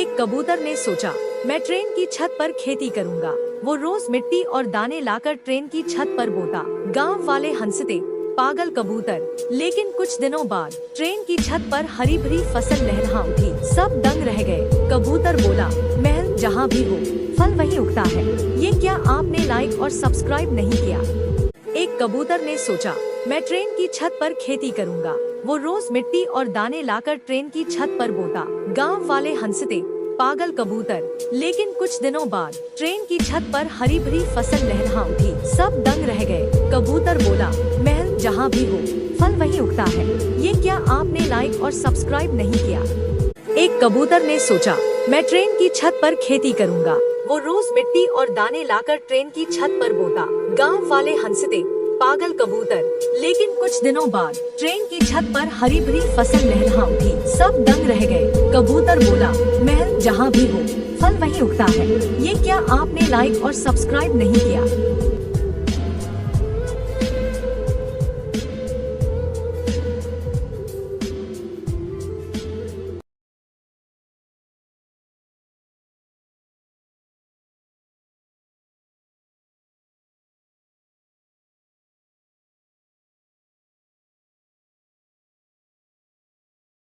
एक कबूतर ने सोचा, मैं ट्रेन की छत पर खेती करूंगा। वो रोज मिट्टी और दाने लाकर ट्रेन की छत पर बोता। गांव वाले हंसते, पागल कबूतर। लेकिन कुछ दिनों बाद ट्रेन की छत पर हरी भरी फसल लहरा उठी। सब दंग रह गए। कबूतर बोला, महल जहाँ भी हो, फल वहीं उगता है। ये क्या आपने लाइक और सब्सक्राइब नहीं किया? एक कबूतर ने सोचा, मैं ट्रेन की छत पर खेती करूंगा। वो रोज मिट्टी और दाने लाकर ट्रेन की छत पर बोता। गांव वाले हंसते, पागल कबूतर। लेकिन कुछ दिनों बाद ट्रेन की छत पर हरी भरी फसल लहरा उठी। सब दंग रह गए। कबूतर बोला, महल जहाँ भी हो, फल वहीं उगता है। ये क्या आपने लाइक और सब्सक्राइब नहीं किया? एक कबूतर ने सोचा, मैं ट्रेन की छत पर खेती करूंगा। वो रोज मिट्टी और दाने लाकर ट्रेन की छत पर बोता। गांव वाले हंसते, पागल कबूतर। लेकिन कुछ दिनों बाद ट्रेन की छत पर हरी भरी फसल लहरा उठी। सब दंग रह गए। कबूतर बोला, महल जहाँ भी हो, फल वहीं उगता है। ये क्या आपने लाइक और सब्सक्राइब नहीं किया?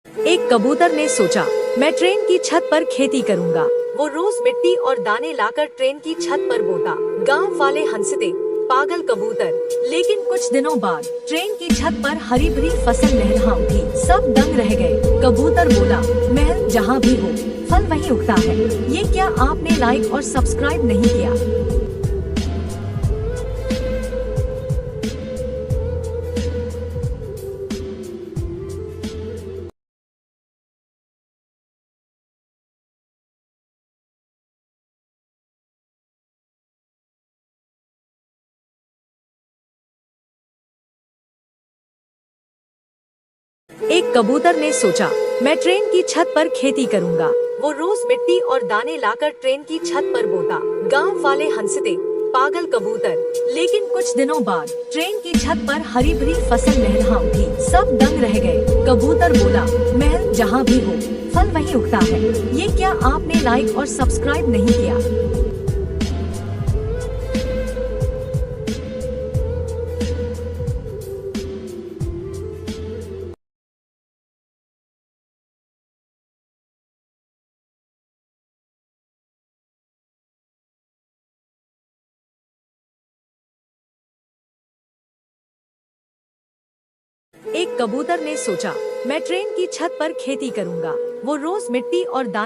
एक कबूतर ने सोचा, मैं ट्रेन की छत पर खेती करूंगा। वो रोज मिट्टी और दाने लाकर ट्रेन की छत पर बोता। गांव वाले हंसते, पागल कबूतर। लेकिन कुछ दिनों बाद ट्रेन की छत पर हरी भरी फसल लहरा उठी। सब दंग रह गए। कबूतर बोला, महल जहाँ भी हो, फल वहीं उगता है। ये क्या आपने लाइक और सब्सक्राइब नहीं किया? एक कबूतर ने सोचा, मैं ट्रेन की छत पर खेती करूंगा। वो रोज मिट्टी और दाने लाकर ट्रेन की छत पर बोता। गांव वाले हंसते, पागल कबूतर। लेकिन कुछ दिनों बाद ट्रेन की छत पर हरी भरी फसल लहरा उठी। सब दंग रह गए। कबूतर बोला, महल जहाँ भी हो, फल वहीं उगता है। ये क्या आपने लाइक और सब्सक्राइब नहीं किया? एक कबूतर ने सोचा, मैं ट्रेन की छत पर खेती करूंगा। वो रोज मिट्टी और दाने